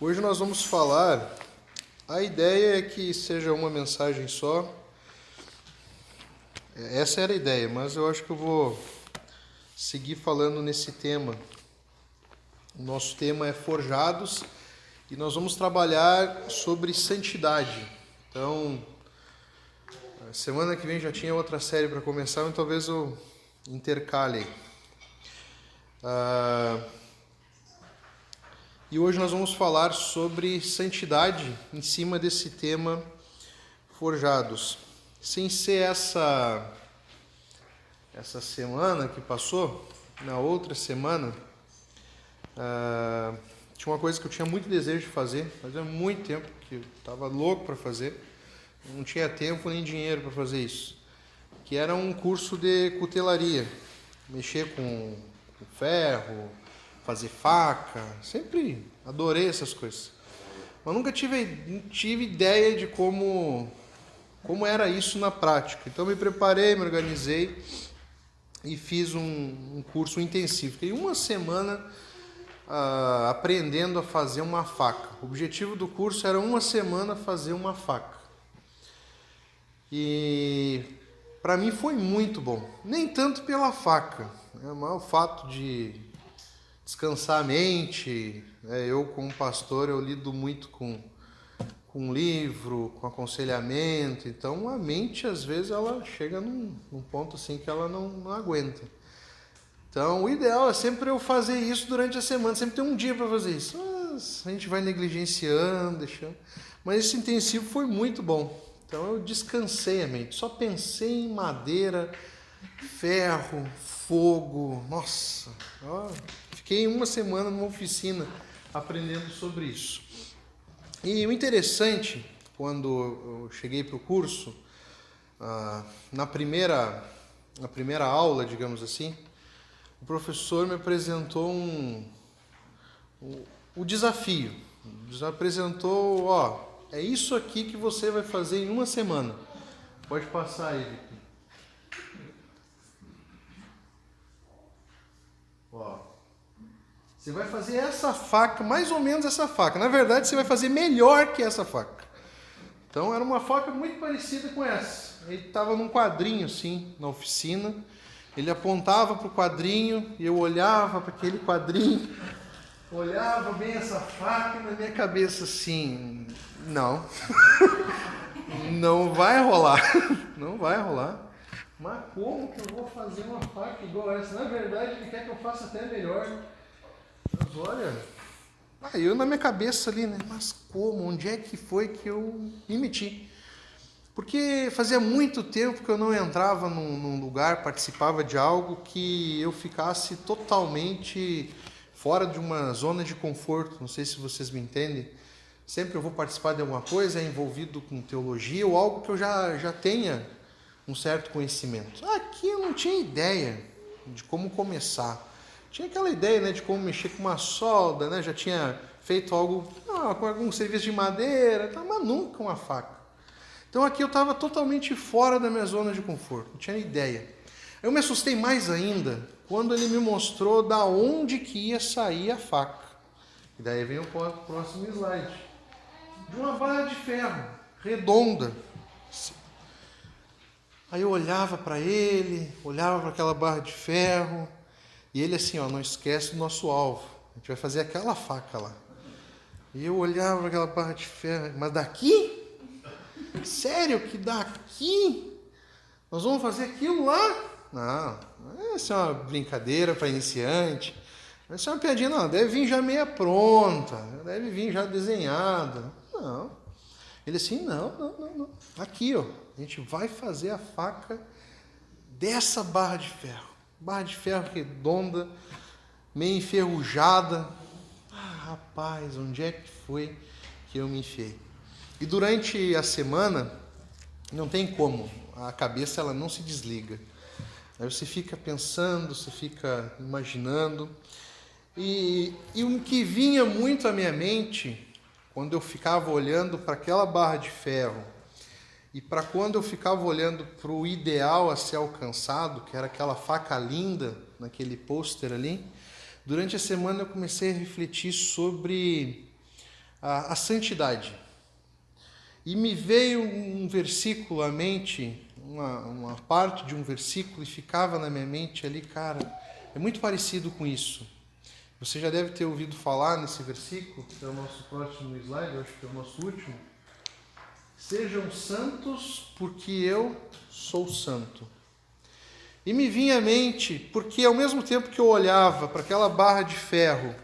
Hoje nós vamos falar, a ideia é que seja uma mensagem só, essa era a ideia, mas eu acho que eu vou seguir falando nesse tema. O nosso tema é Forjados e nós vamos trabalhar sobre santidade. Então, semana que vem já tinha outra série para começar, mas talvez eu intercale. E hoje nós vamos falar sobre santidade em cima desse tema Forjados. Sem ser essa semana que passou, na outra semana, tinha uma coisa que eu tinha muito desejo de fazer, fazia muito tempo que eu estava louco para fazer, não tinha tempo nem dinheiro para fazer isso, que era um curso de cutelaria, mexer com ferro, fazer faca, sempre adorei essas coisas. Mas nunca tive ideia de como era isso na prática. Então me preparei, me organizei e fiz um curso intensivo. Fiquei uma semana aprendendo a fazer uma faca. O objetivo do curso era uma semana fazer uma faca. E para mim foi muito bom. Nem tanto pela faca, mas o fato de descansar a mente. Eu, como pastor, eu lido muito com livro, com aconselhamento. Então, a mente, às vezes, ela chega num ponto assim que ela não aguenta. Então, o ideal é sempre eu fazer isso durante a semana. Sempre tem um dia para fazer isso. Mas a gente vai negligenciando, deixando. Mas esse intensivo foi muito bom. Então, eu descansei a mente. Só pensei em madeira, ferro, fogo. Nossa, fiquei uma semana numa oficina aprendendo sobre isso. E o interessante, quando eu cheguei para o curso, na primeira aula, digamos assim, o professor me apresentou o desafio. Ele apresentou, é isso aqui que você vai fazer em uma semana. Pode passar ele aqui. Você vai fazer essa faca, mais ou menos essa faca. Na verdade, você vai fazer melhor que essa faca. Então, era uma faca muito parecida com essa. Ele estava num quadrinho, assim, na oficina. Ele apontava para o quadrinho e eu olhava para aquele quadrinho. Olhava bem essa faca e na minha cabeça, assim, não. Não vai rolar. Não vai rolar. Mas como que eu vou fazer uma faca igual essa? Na verdade, ele quer que eu faça até melhor. Mas olha, eu na minha cabeça ali, né? Mas como? Onde é que foi que eu me meti? Porque fazia muito tempo que eu não entrava num lugar, participava de algo que eu ficasse totalmente fora de uma zona de conforto. Não sei se vocês me entendem. Sempre que eu vou participar de alguma coisa, é envolvido com teologia ou algo que eu já tenha um certo conhecimento. Aqui eu não tinha ideia de como começar. Tinha aquela ideia, né, de como mexer com uma solda, né? Já tinha feito algo com algum serviço de madeira, mas nunca uma faca. Então aqui eu estava totalmente fora da minha zona de conforto, não tinha ideia. Eu me assustei mais ainda quando ele me mostrou da onde que ia sair a faca. E daí vem o próximo slide. De uma barra de ferro, redonda. Aí eu olhava para ele, olhava para aquela barra de ferro, e ele assim, não esquece o nosso alvo, a gente vai fazer aquela faca lá. E eu olhava para aquela barra de ferro, mas daqui? Sério que daqui? Nós vamos fazer aquilo lá? Não, essa é uma brincadeira para iniciante, essa é uma piadinha, não, deve vir já meia pronta, deve vir já desenhada. Não. Ele assim, não. Aqui, a gente vai fazer a faca dessa barra de ferro. Barra de ferro redonda, meio enferrujada. Rapaz, onde é que foi que eu me enfiei? E durante a semana, não tem como, a cabeça ela não se desliga. Aí você fica pensando, você fica imaginando. E o que vinha muito à minha mente, quando eu ficava olhando para aquela barra de ferro, e para quando eu ficava olhando para o ideal a ser alcançado, que era aquela faca linda, naquele pôster ali, durante a semana eu comecei a refletir sobre a santidade. E me veio um versículo à mente, uma parte de um versículo, e ficava na minha mente ali, cara, é muito parecido com isso. Você já deve ter ouvido falar nesse versículo, que é o nosso próximo slide, eu acho que é o nosso último. Sejam santos, porque eu sou santo. E me vinha à mente, porque ao mesmo tempo que eu olhava para aquela barra de ferro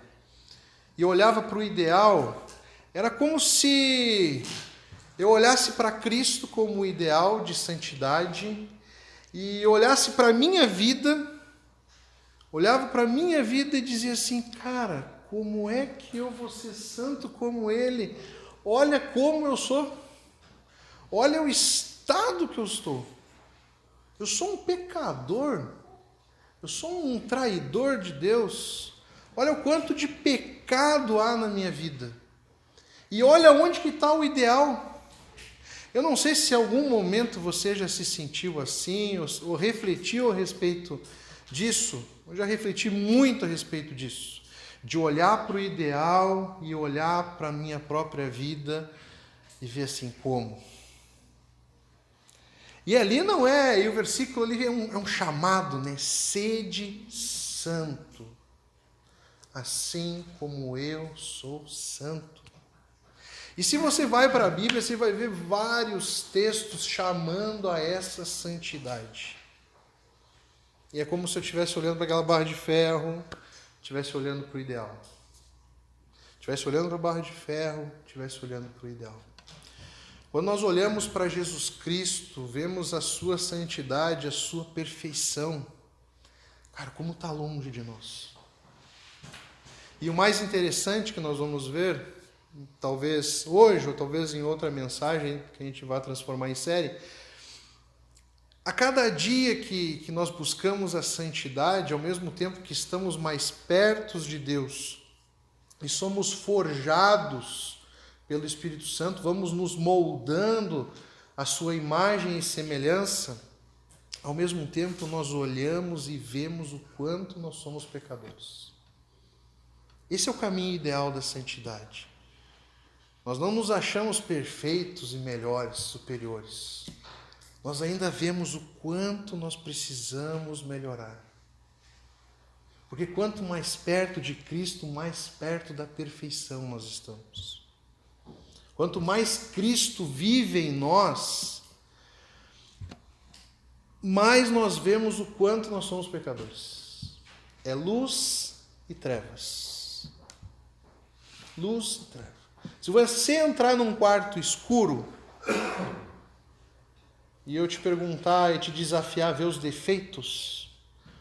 e olhava para o ideal, era como se eu olhasse para Cristo como o ideal de santidade e olhasse para a minha vida, olhava para a minha vida e dizia assim, cara, como é que eu vou ser santo como Ele? Olha como eu sou, olha o estado que eu estou. Eu sou um pecador, eu sou um traidor de Deus. Olha o quanto de pecado há na minha vida. E olha onde que está o ideal. Eu não sei se em algum momento você já se sentiu assim, ou refletiu a respeito disso. Eu já refleti muito a respeito disso. De olhar para o ideal e olhar para a minha própria vida e ver assim, como? E ali não é, e o versículo ali é um chamado, né? Sede santo, assim como eu sou santo. E se você vai para a Bíblia, você vai ver vários textos chamando a essa santidade. E é como se eu estivesse olhando para aquela barra de ferro, estivesse olhando para o ideal. Estivesse olhando para a barra de ferro, estivesse olhando para o ideal. Quando nós olhamos para Jesus Cristo, vemos a sua santidade, a sua perfeição. Cara, como está longe de nós. E o mais interessante que nós vamos ver, talvez hoje, ou talvez em outra mensagem que a gente vai transformar em série, a cada dia que nós buscamos a santidade, ao mesmo tempo que estamos mais perto de Deus e somos forjados pelo Espírito Santo, vamos nos moldando à sua imagem e semelhança, ao mesmo tempo nós olhamos e vemos o quanto nós somos pecadores. Esse é o caminho ideal da santidade. Nós não nos achamos perfeitos e melhores, superiores. Nós ainda vemos o quanto nós precisamos melhorar. Porque quanto mais perto de Cristo, mais perto da perfeição nós estamos. Quanto mais Cristo vive em nós, mais nós vemos o quanto nós somos pecadores. É luz e trevas. Luz e trevas. Se você entrar num quarto escuro e eu te perguntar e te desafiar a ver os defeitos,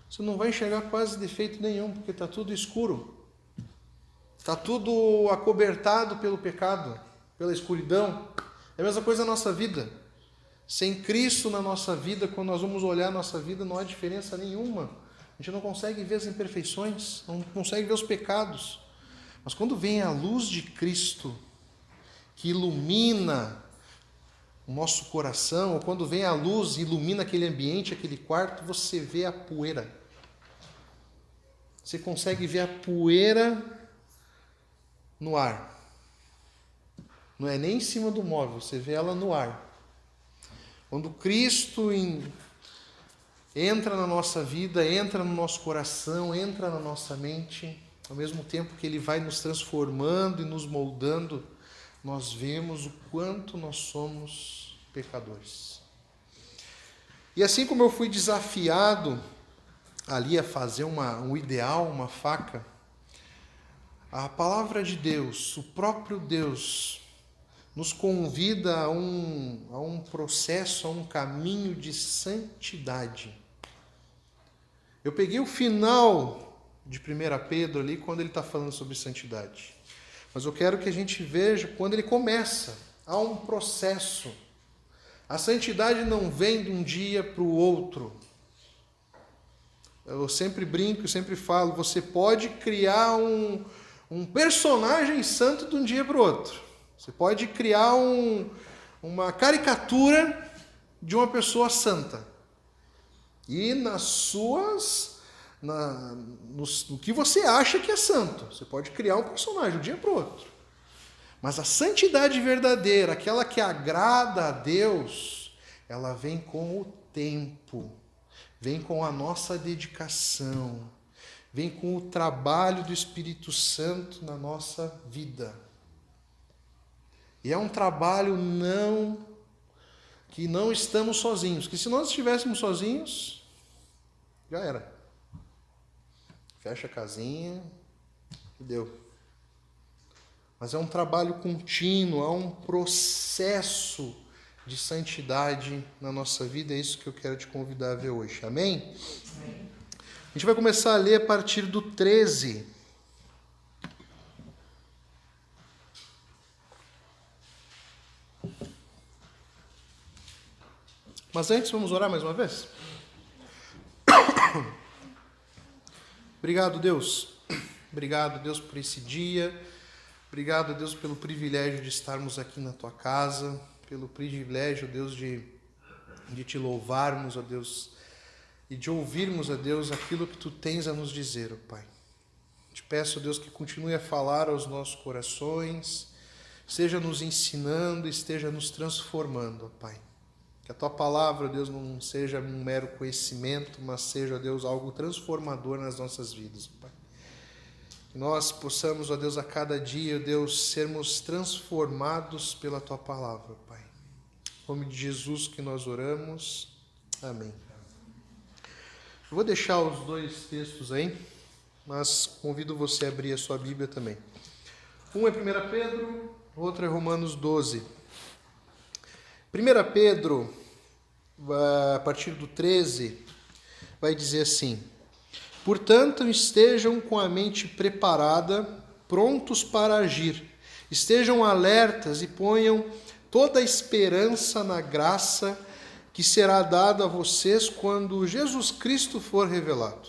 você não vai enxergar quase defeito nenhum, porque está tudo escuro. Está tudo acobertado pelo pecado, pela escuridão. É a mesma coisa na nossa vida. Sem Cristo na nossa vida, quando nós vamos olhar a nossa vida, não há diferença nenhuma. A gente não consegue ver as imperfeições, não consegue ver os pecados. Mas quando vem a luz de Cristo, que ilumina o nosso coração, ou quando vem a luz e ilumina aquele ambiente, aquele quarto, você vê a poeira. Você consegue ver a poeira no ar. Não é nem em cima do móvel, você vê ela no ar. Quando Cristo entra na nossa vida, entra no nosso coração, entra na nossa mente, ao mesmo tempo que Ele vai nos transformando e nos moldando, nós vemos o quanto nós somos pecadores. E assim como eu fui desafiado ali a fazer um ideal, uma faca, a palavra de Deus, o próprio Deus, nos convida a um processo, a um caminho de santidade. Eu peguei o final de 1 Pedro ali, quando ele está falando sobre santidade. Mas eu quero que a gente veja quando ele começa. Há um processo. A santidade não vem de um dia para o outro. Eu sempre brinco, eu sempre falo, você pode criar um personagem santo de um dia para o outro. Você pode criar uma caricatura de uma pessoa santa. E no que você acha que é santo. Você pode criar um personagem de um dia para o outro. Mas a santidade verdadeira, aquela que agrada a Deus, ela vem com o tempo, vem com a nossa dedicação, vem com o trabalho do Espírito Santo na nossa vida. E é um trabalho que não estamos sozinhos, que se nós estivéssemos sozinhos, já era. Fecha a casinha e deu. Mas é um trabalho contínuo, há um processo de santidade na nossa vida, é isso que eu quero te convidar a ver hoje, amém? Amém. A gente vai começar a ler a partir do 13. Mas antes, vamos orar mais uma vez? Obrigado, Deus. Obrigado, Deus, por esse dia. Obrigado, Deus, pelo privilégio de estarmos aqui na Tua casa, pelo privilégio, Deus, de Te louvarmos, ó Deus, e de ouvirmos, ó Deus, aquilo que Tu tens a nos dizer, ó Pai. Te peço, Deus, que continue a falar aos nossos corações, esteja nos ensinando, esteja nos transformando, ó Pai. Que a Tua palavra, ó Deus, não seja um mero conhecimento, mas seja, ó Deus, algo transformador nas nossas vidas, ó Pai. Que nós possamos, ó Deus, a cada dia, ó Deus, sermos transformados pela Tua palavra, Pai. Em nome de Jesus que nós oramos. Amém. Eu vou deixar os dois textos aí, mas convido você a abrir a sua Bíblia também. Um é 1 Pedro, o outro é Romanos 12. 1 Pedro, a partir do 13, vai dizer assim: portanto, estejam com a mente preparada, prontos para agir. Estejam alertas e ponham toda a esperança na graça que será dada a vocês quando Jesus Cristo for revelado.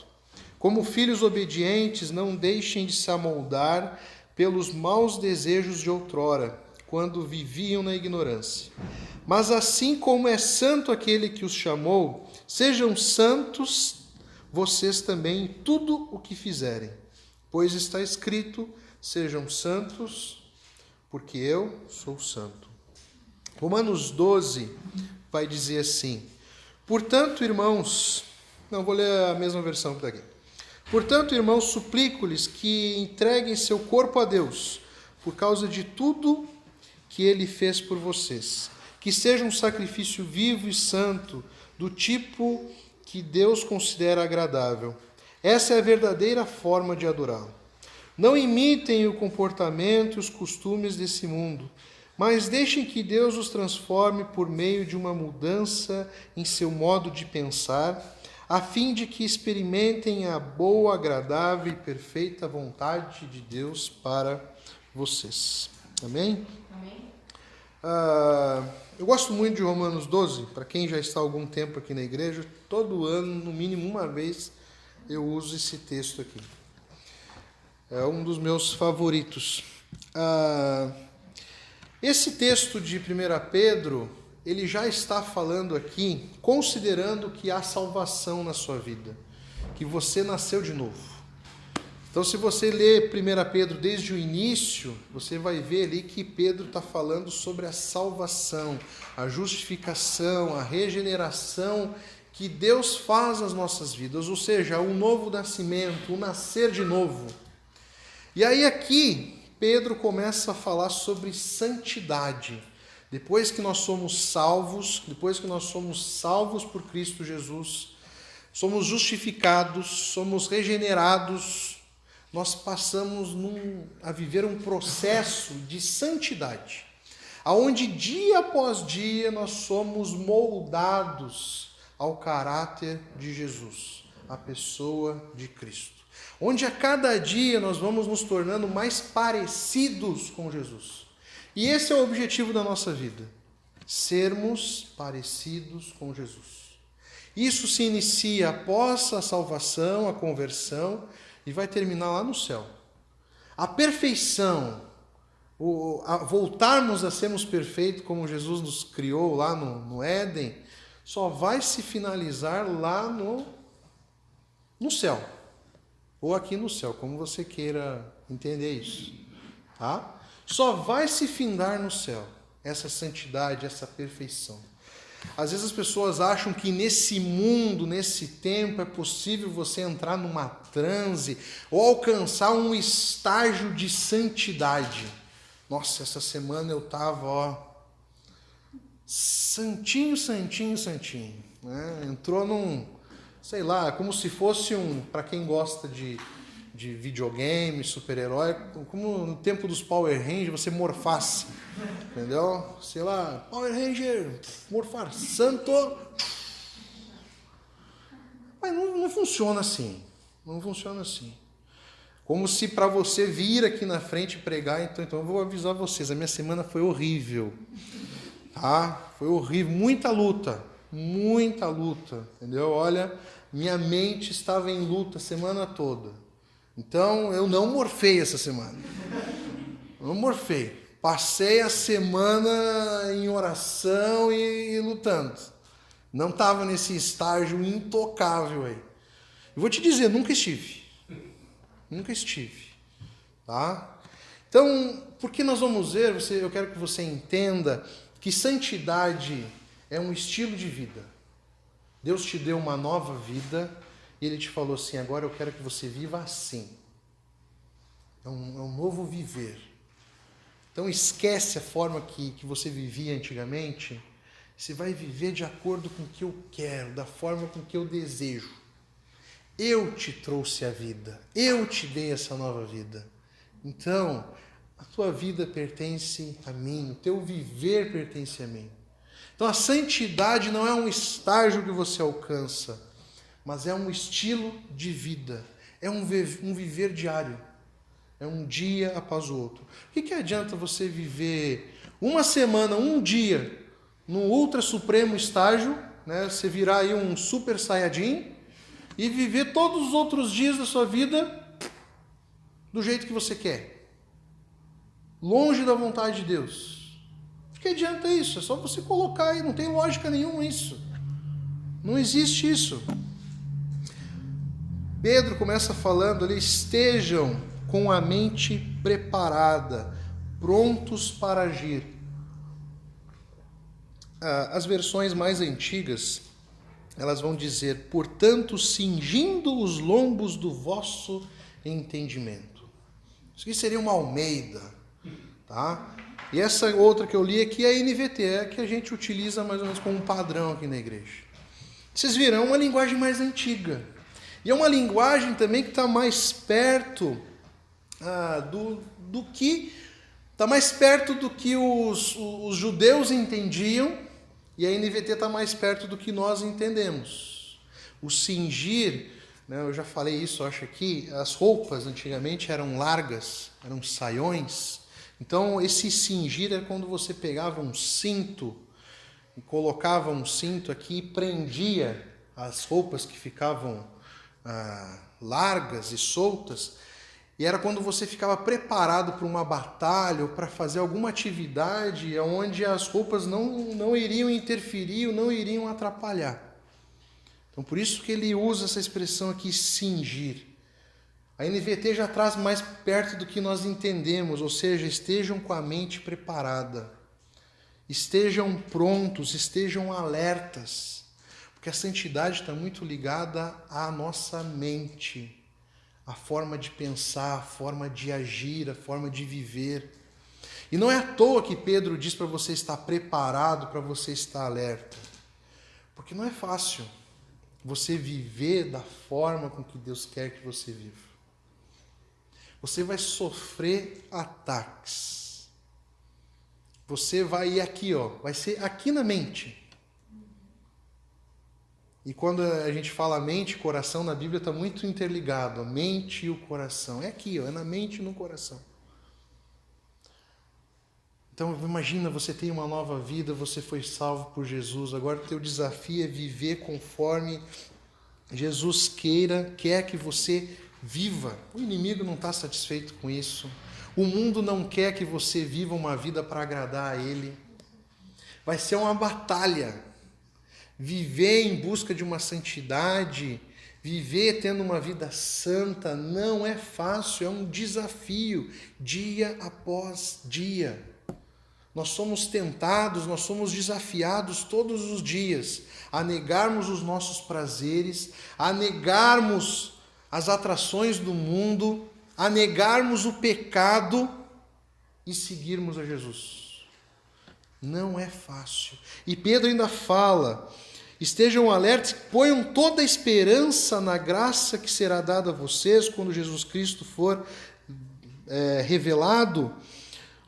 Como filhos obedientes, não deixem de se amoldar pelos maus desejos de outrora, quando viviam na ignorância. Mas assim como é santo aquele que os chamou, sejam santos vocês também em tudo o que fizerem, pois está escrito: sejam santos, porque eu sou santo. Romanos 12 vai dizer assim: portanto, irmãos, não vou ler a mesma versão que daqui. Portanto, irmãos, suplico-lhes que entreguem seu corpo a Deus, por causa de tudo que ele fez por vocês, que seja um sacrifício vivo e santo, do tipo que Deus considera agradável. Essa é a verdadeira forma de adorá-lo. Não imitem o comportamento e os costumes desse mundo, mas deixem que Deus os transforme por meio de uma mudança em seu modo de pensar, a fim de que experimentem a boa, agradável e perfeita vontade de Deus para vocês. Amém? Amém. Eu gosto muito de Romanos 12, para quem já está há algum tempo aqui na igreja, todo ano, no mínimo uma vez, eu uso esse texto aqui. É um dos meus favoritos. Esse texto de 1 Pedro, ele já está falando aqui, considerando que há salvação na sua vida, que você nasceu de novo. Então, se você ler 1 Pedro desde o início, você vai ver ali que Pedro está falando sobre a salvação, a justificação, a regeneração que Deus faz nas nossas vidas, ou seja, um novo nascimento, um nascer de novo. E aí aqui, Pedro começa a falar sobre santidade. Depois que nós somos salvos por Cristo Jesus, somos justificados, somos regenerados, nós passamos a viver um processo de santidade, aonde dia após dia nós somos moldados ao caráter de Jesus, a pessoa de Cristo, onde a cada dia nós vamos nos tornando mais parecidos com Jesus. E esse é o objetivo da nossa vida, sermos parecidos com Jesus. Isso se inicia após a salvação, a conversão, e vai terminar lá no céu. A perfeição, voltarmos a sermos perfeitos como Jesus nos criou lá no Éden, só vai se finalizar lá no céu. Ou aqui no céu, como você queira entender isso. Tá? só vai se findar no céu. Essa santidade, essa perfeição. Às vezes as pessoas acham que nesse mundo, nesse tempo, é possível você entrar numa transe ou alcançar um estágio de santidade. Nossa, essa semana eu estava, santinho, né? Entrou num, sei lá, como se fosse para quem gosta de videogame, super-herói, como no tempo dos Power Rangers, você morfasse, entendeu? Sei lá, Power Ranger, morfar, santo. Mas não funciona assim, não funciona assim. Como se para você vir aqui na frente pregar, então eu vou avisar vocês, a minha semana foi horrível, tá? Foi horrível, muita luta, entendeu? Olha, minha mente estava em luta a semana toda. Então, eu não morfei essa semana. Não morfei. Passei a semana em oração e lutando. Não estava nesse estágio intocável aí. Eu vou te dizer, nunca estive. Tá? Então, porque nós vamos ver, eu quero que você entenda que santidade é um estilo de vida. Deus te deu uma nova vida e Ele te falou assim, agora eu quero que você viva assim. É um novo viver. Então esquece a forma que você vivia antigamente. Você vai viver de acordo com o que eu quero, da forma com que eu desejo. Eu te trouxe a vida. Eu te dei essa nova vida. Então, a tua vida pertence a mim. O teu viver pertence a mim. Então a santidade não é um estágio que você alcança, mas é um estilo de vida. É um viver diário. É um dia após o outro. O que adianta você viver uma semana, um dia, no ultra supremo estágio, né? Você virar aí um super saiyajin e viver todos os outros dias da sua vida do jeito que você quer, longe da vontade de Deus. O que adianta isso? É só você colocar aí, não tem lógica nenhuma isso. Não existe isso. Pedro começa falando ali, estejam com a mente preparada, prontos para agir. As versões mais antigas, elas vão dizer, portanto, cingindo os lombos do vosso entendimento. Isso aqui seria uma Almeida, tá? E essa outra que eu li aqui é a NVT, é a que a gente utiliza mais ou menos como um padrão aqui na igreja. Vocês viram, é uma linguagem mais antiga. E é uma linguagem também que está mais perto do que está mais perto do que os judeus entendiam, e a NVT está mais perto do que nós entendemos. O cingir, né, eu já falei isso, acho aqui, as roupas antigamente eram largas, eram saiões. Então esse cingir é quando você pegava um cinto e colocava um cinto aqui e prendia as roupas que ficavam largas e soltas. E era quando você ficava preparado para uma batalha ou para fazer alguma atividade onde as roupas não iriam interferir ou não iriam atrapalhar. Então, por isso que ele usa essa expressão aqui, cingir. A NVT já traz mais perto do que nós entendemos, ou seja, estejam com a mente preparada. Estejam prontos, estejam alertas. Porque a santidade está muito ligada à nossa mente. A forma de pensar, a forma de agir, a forma de viver. E não é à toa que Pedro diz para você estar preparado, para você estar alerta. Porque não é fácil você viver da forma com que Deus quer que você viva. Você vai sofrer ataques. Você vai ir aqui, vai ser aqui na mente. E quando a gente fala mente e coração, na Bíblia está muito interligado, a mente e o coração. É aqui, é na mente e no coração. Então imagina, você tem uma nova vida, você foi salvo por Jesus, agora o teu desafio é viver conforme Jesus quer que você viva. O inimigo não está satisfeito com isso. O mundo não quer que você viva uma vida para agradar a ele. Vai ser uma batalha. Viver em busca de uma santidade Viver tendo uma vida santa não é fácil, é um desafio, dia após dia. Nós somos tentados, nós somos desafiados todos os dias a negarmos os nossos prazeres, a negarmos as atrações do mundo, a negarmos o pecado e seguirmos a Jesus. Não é fácil. E Pedro ainda fala: estejam alertas, ponham toda a esperança na graça que será dada a vocês quando Jesus Cristo for revelado.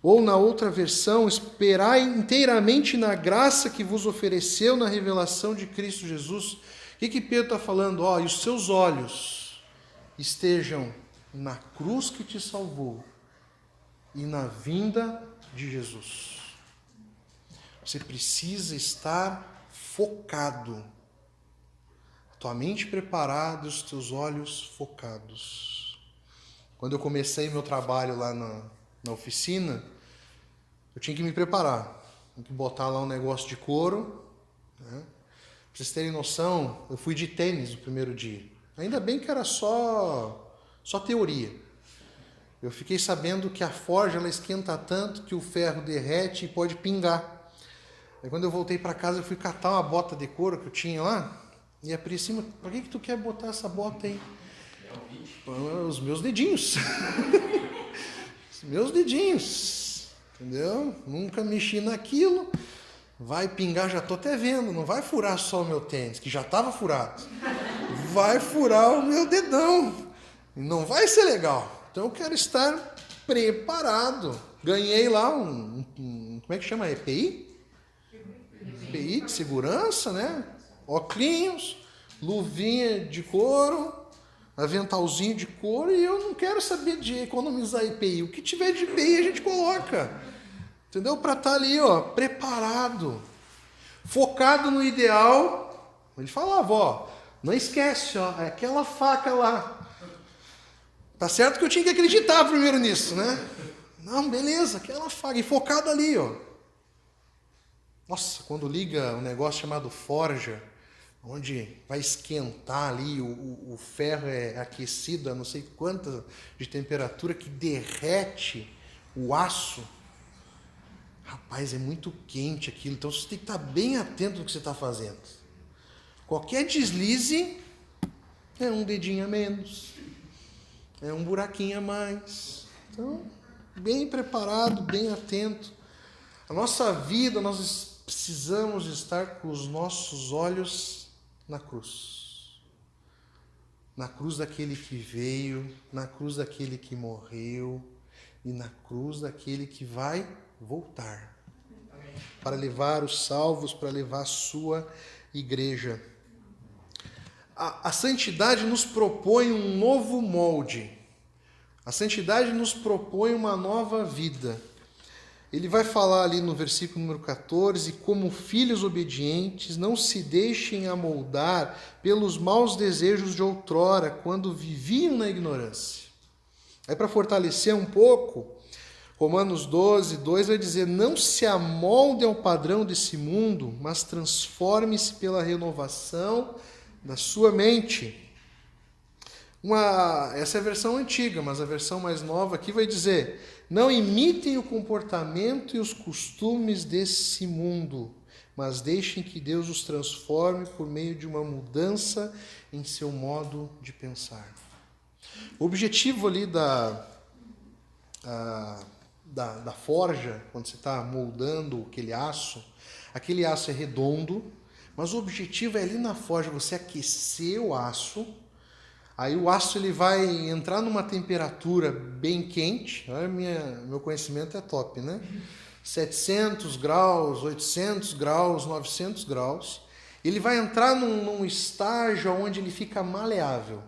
Ou na outra versão, esperai inteiramente na graça que vos ofereceu na revelação de Cristo Jesus. O que Pedro está falando? E os seus olhos estejam na cruz que te salvou e na vinda de Jesus. Você precisa estar focado. Tua mente preparada e os teus olhos focados. Quando eu comecei meu trabalho lá na oficina, eu tinha que me preparar. Tinha que botar lá um negócio de couro. Né? Pra vocês terem noção, eu fui de tênis no primeiro dia. Ainda bem que era só teoria. Eu fiquei sabendo que a forja ela esquenta tanto que o ferro derrete e pode pingar. Aí quando eu voltei para casa, eu fui catar uma bota de couro que eu tinha lá. E a Pri cima, por que tu quer botar essa bota aí? Os meus dedinhos. Os meus dedinhos. Entendeu? Nunca mexi naquilo. Vai pingar, já estou até vendo. Não vai furar só o meu tênis, que já estava furado. Vai furar o meu dedão. Não vai ser legal. Então eu quero estar preparado. Ganhei lá como é que chama? EPI? EPI de segurança, né? Óculos, luvinha de couro, aventalzinho de couro, e eu não quero saber de economizar EPI. O que tiver de EPI a gente coloca. Entendeu? Para estar ali, preparado. Focado no ideal. Ele falava, não esquece, é aquela faca lá. Tá certo que eu tinha que acreditar primeiro nisso, né? Não, beleza, aquela faca. E focado ali, Nossa, quando liga um negócio chamado forja, onde vai esquentar ali, o ferro é aquecido a não sei quanta de temperatura, que derrete o aço. Rapaz, é muito quente aquilo, então você tem que estar bem atento no que você está fazendo. Qualquer deslize é um dedinho a menos, é um buraquinho a mais. Então, bem preparado, bem atento. A nossa vida, nós precisamos estar com os nossos olhos na cruz. Na cruz daquele que veio, na cruz daquele que morreu e na cruz daquele que vai voltar. Amém. Para levar os salvos, para levar a sua igreja. A santidade nos propõe um novo molde. A santidade nos propõe uma nova vida. Ele vai falar ali no versículo número 14, como filhos obedientes, não se deixem amoldar pelos maus desejos de outrora, quando viviam na ignorância. Aí para fortalecer um pouco, Romanos 12, 2 vai dizer, não se amoldem ao padrão desse mundo, mas transforme-se pela renovação da sua mente. Essa é a versão antiga, mas a versão mais nova aqui vai dizer, não imitem o comportamento e os costumes desse mundo, mas deixem que Deus os transforme por meio de uma mudança em seu modo de pensar. O objetivo ali da forja, quando você está moldando aquele aço é redondo, mas o objetivo é ali na forja você aquecer o aço. Aí o aço ele vai entrar numa temperatura bem quente. Meu conhecimento é top, né? 700 graus, 800 graus, 900 graus. Ele vai entrar num estágio onde ele fica maleável.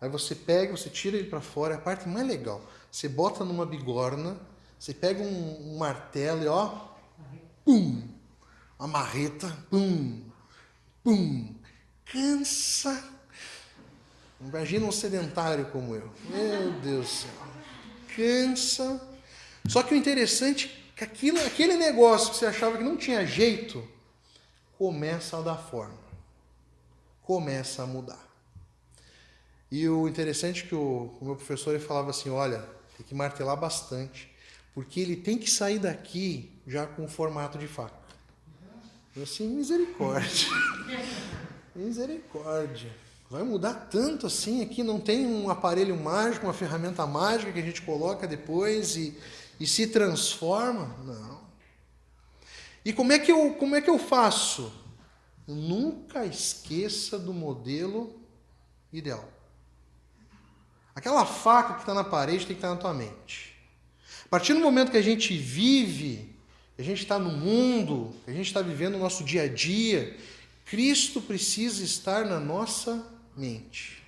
Aí você pega, você tira ele para fora. É a parte mais legal. Você bota numa bigorna, você pega um martelo e pum! Uma marreta, pum! Pum! Cansa. Imagina um sedentário como eu. Meu Deus do céu. Cansa. Só que o interessante é que aquele negócio que você achava que não tinha jeito, começa a dar forma. Começa a mudar. E o interessante é que o meu professor ele falava assim, olha, tem que martelar bastante, porque ele tem que sair daqui já com formato de faca. Eu assim, misericórdia. Misericórdia. Vai mudar tanto assim aqui, não tem um aparelho mágico, uma ferramenta mágica que a gente coloca depois e se transforma? Não. E como é que eu faço? Nunca esqueça do modelo ideal. Aquela faca que está na parede tem que estar na tua mente. A partir do momento que a gente vive, que a gente está no mundo, que a gente está vivendo o nosso dia a dia, Cristo precisa estar na nossa mente.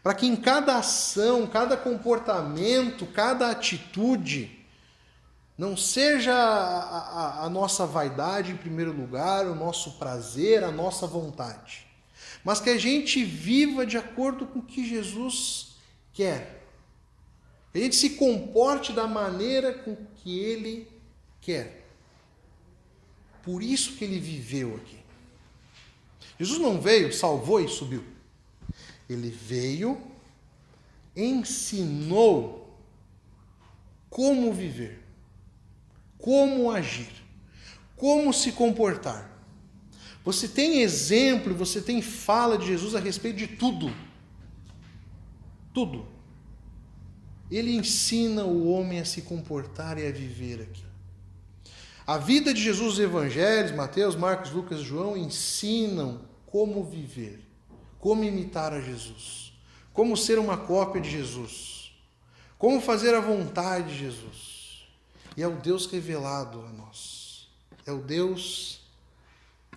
Para que em cada ação, cada comportamento, cada atitude, não seja a nossa vaidade em primeiro lugar, o nosso prazer, a nossa vontade, mas que a gente viva de acordo com o que Jesus quer. Que a gente se comporte da maneira com que Ele quer. Por isso que Ele viveu aqui. Jesus não veio, salvou e subiu. Ele veio, ensinou como viver, como agir, como se comportar. Você tem exemplo, você tem fala de Jesus a respeito de tudo. Tudo. Ele ensina o homem a se comportar e a viver aqui. A vida de Jesus, os evangelhos, Mateus, Marcos, Lucas e João, ensinam como viver, como imitar a Jesus, como ser uma cópia de Jesus, como fazer a vontade de Jesus. E é o Deus revelado a nós. É o Deus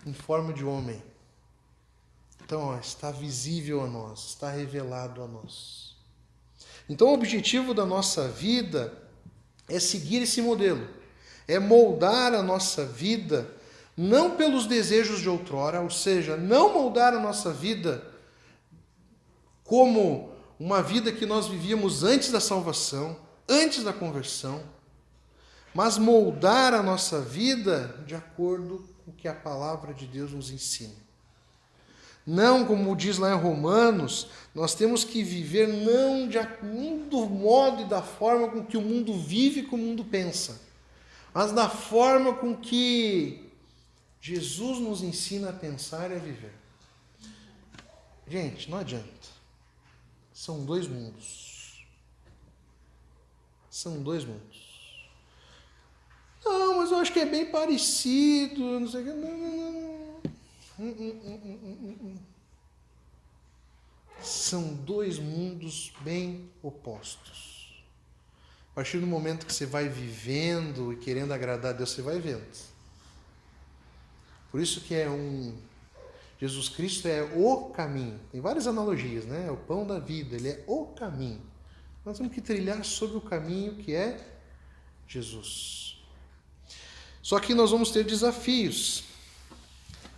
em forma de homem. Então, está visível a nós, está revelado a nós. Então, o objetivo da nossa vida é seguir esse modelo, é moldar a nossa vida, não pelos desejos de outrora, ou seja, não moldar a nossa vida como uma vida que nós vivíamos antes da salvação, antes da conversão, mas moldar a nossa vida de acordo com o que a palavra de Deus nos ensina. Não, como diz lá em Romanos, nós temos que viver não do modo e da forma com que o mundo vive e que o mundo pensa, mas da forma com que Jesus nos ensina a pensar e a viver. Gente, não adianta. São dois mundos. São dois mundos. Não, mas eu acho que é bem parecido, não sei o que. Não. São dois mundos bem opostos. A partir do momento que você vai vivendo e querendo agradar a Deus, você vai vendo. Por isso que Jesus Cristo é o caminho. Tem várias analogias, né? É o pão da vida, ele é o caminho. Nós temos que trilhar sobre o caminho que é Jesus. Só que nós vamos ter desafios.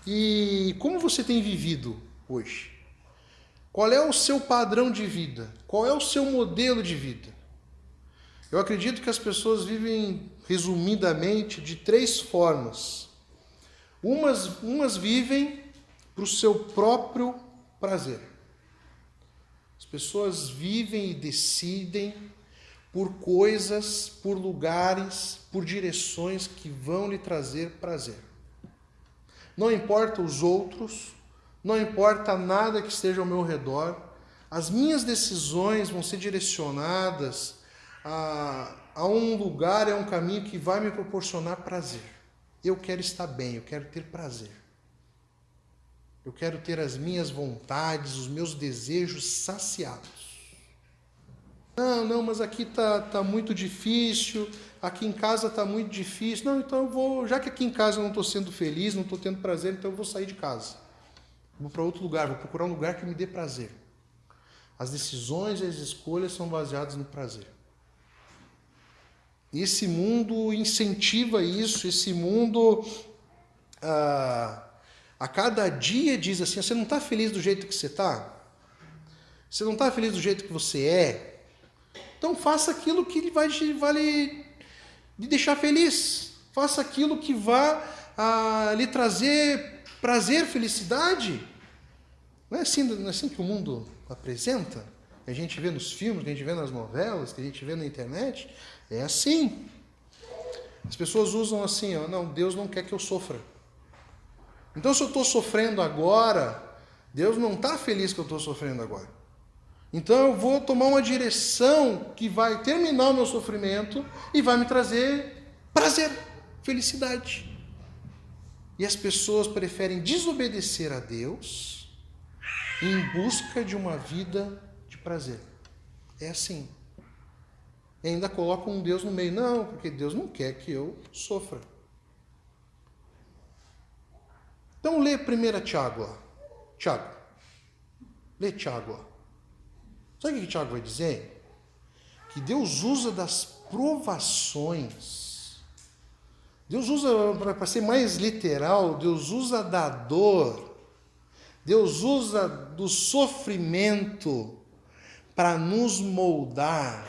E como você tem vivido hoje? Qual é o seu padrão de vida? Qual é o seu modelo de vida? Eu acredito que as pessoas vivem, resumidamente, de 3 formas. Umas vivem para o seu próprio prazer. As pessoas vivem e decidem por coisas, por lugares, por direções que vão lhe trazer prazer. Não importa os outros, não importa nada que esteja ao meu redor, as minhas decisões vão ser direcionadas a um lugar, a um caminho que vai me proporcionar prazer. Eu quero estar bem, eu quero ter prazer. Eu quero ter as minhas vontades, os meus desejos saciados. Não, mas aqui tá muito difícil, aqui em casa está muito difícil. Não, então eu vou, já que aqui em casa eu não estou sendo feliz, não estou tendo prazer, então eu vou sair de casa. Vou para outro lugar, vou procurar um lugar que me dê prazer. As decisões e as escolhas são baseadas no prazer. E esse mundo incentiva isso, esse mundo a cada dia diz assim, você não está feliz do jeito que você está? Você não está feliz do jeito que você é? Então faça aquilo que vai lhe deixar feliz. Faça aquilo que vá lhe trazer prazer, felicidade. Não é assim que o mundo apresenta, que a gente vê nos filmes, que a gente vê nas novelas, que a gente vê na internet, é assim. As pessoas usam assim, ó, não, Deus não quer que eu sofra. Então, se eu estou sofrendo agora, Deus não está feliz que eu estou sofrendo agora. Então, eu vou tomar uma direção que vai terminar o meu sofrimento e vai me trazer prazer, felicidade. E as pessoas preferem desobedecer a Deus em busca de uma vida de prazer. É assim. E ainda colocam um Deus no meio. Não, porque Deus não quer que eu sofra. Então lê 1 Tiago lá. Tiago. Lê Tiago lá. Sabe o que Tiago vai dizer? Que Deus usa das provações. Deus usa, para ser mais literal, Deus usa da dor. Deus usa do sofrimento para nos moldar.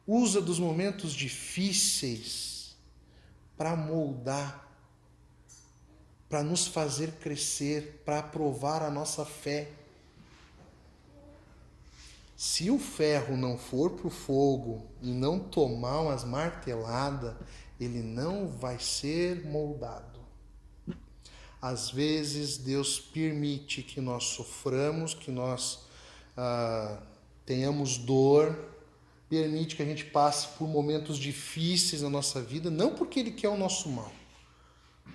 Usa dos momentos difíceis para moldar, para nos fazer crescer, para provar a nossa fé. Se o ferro não for para o fogo e não tomar umas marteladas, ele não vai ser moldado. Às vezes Deus permite que nós soframos, que nós tenhamos dor, permite que a gente passe por momentos difíceis na nossa vida, não porque Ele quer o nosso mal,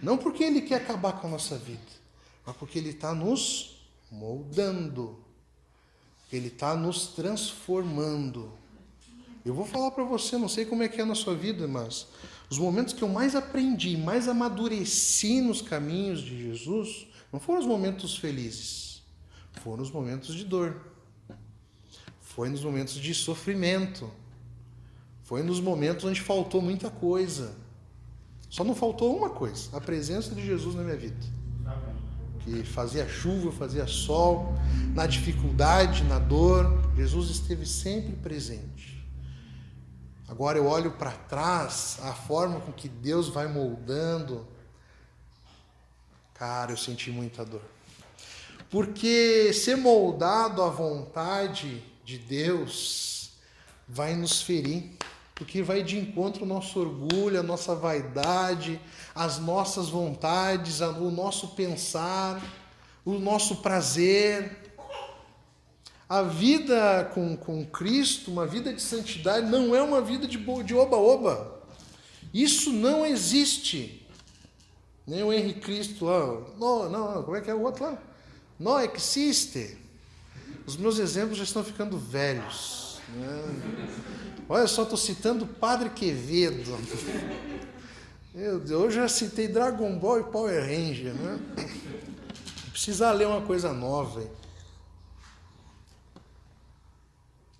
não porque Ele quer acabar com a nossa vida, mas porque Ele está nos moldando, Ele está nos transformando. Eu vou falar para você, não sei como é que é na sua vida, mas os momentos que eu mais aprendi, mais amadureci nos caminhos de Jesus, não foram os momentos felizes, foram os momentos de dor. Foi nos momentos de sofrimento. Foi nos momentos onde faltou muita coisa. Só não faltou uma coisa, a presença de Jesus na minha vida. Que fazia chuva, fazia sol, na dificuldade, na dor, Jesus esteve sempre presente. Agora eu olho para trás, a forma com que Deus vai moldando. Cara, eu senti muita dor. Porque ser moldado à vontade de Deus vai nos ferir, porque vai de encontro ao nosso orgulho, a nossa vaidade, as nossas vontades, o nosso pensar, o nosso prazer. A vida com Cristo, uma vida de santidade, não é uma vida de oba-oba. Isso não existe. Nem o Henrique Cristo lá, não, como é que é o outro lá? Não existe. Os meus exemplos já estão ficando velhos. Né? Olha só, estou citando Padre Quevedo. Meu Deus, eu já citei Dragon Ball e Power Ranger. Né? Precisar ler uma coisa nova.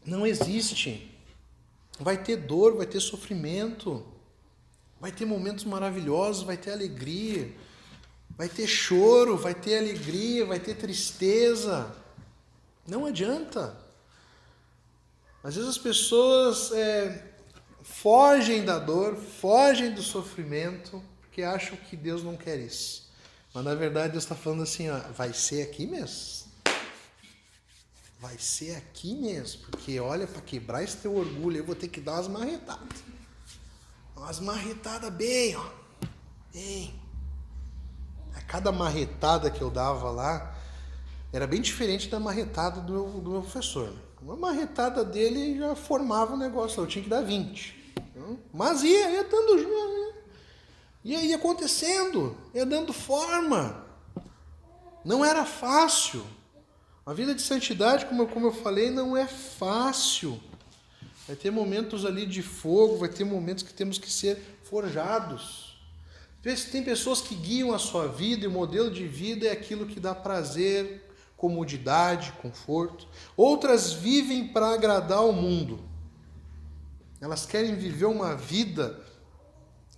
Não existe. Vai ter dor, vai ter sofrimento. Vai ter momentos maravilhosos, vai ter alegria. Vai ter choro, vai ter alegria, vai ter tristeza. Não adianta. Às vezes as pessoas fogem da dor, fogem do sofrimento, porque acham que Deus não quer isso. Mas na verdade Deus está falando assim, ó, vai ser aqui mesmo. Vai ser aqui mesmo, porque olha, para quebrar esse teu orgulho, eu vou ter que dar umas marretadas. Umas marretadas bem, ó. Bem. A cada marretada que eu dava lá, era bem diferente da marretada do meu professor. Uma marretada dele já formava o negócio, eu tinha que dar 20. Mas ia dando, ia acontecendo, ia dando forma. Não era fácil. A vida de santidade, como eu falei, não é fácil. Vai ter momentos ali de fogo, vai ter momentos que temos que ser forjados. Tem pessoas que guiam a sua vida e o modelo de vida é aquilo que dá prazer, comodidade, conforto. Outras vivem para agradar o mundo. Elas querem viver uma vida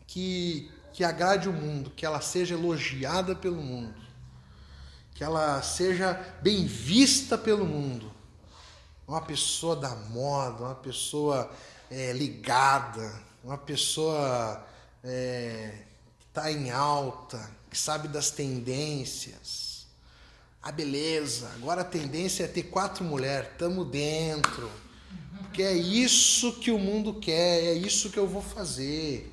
que agrade o mundo, que ela seja elogiada pelo mundo, que ela seja bem vista pelo mundo. Uma pessoa da moda, uma pessoa ligada, uma pessoa que está em alta, que sabe das tendências. Ah, beleza, agora a tendência é ter 4 mulheres, tamo dentro. Porque é isso que o mundo quer, é isso que eu vou fazer.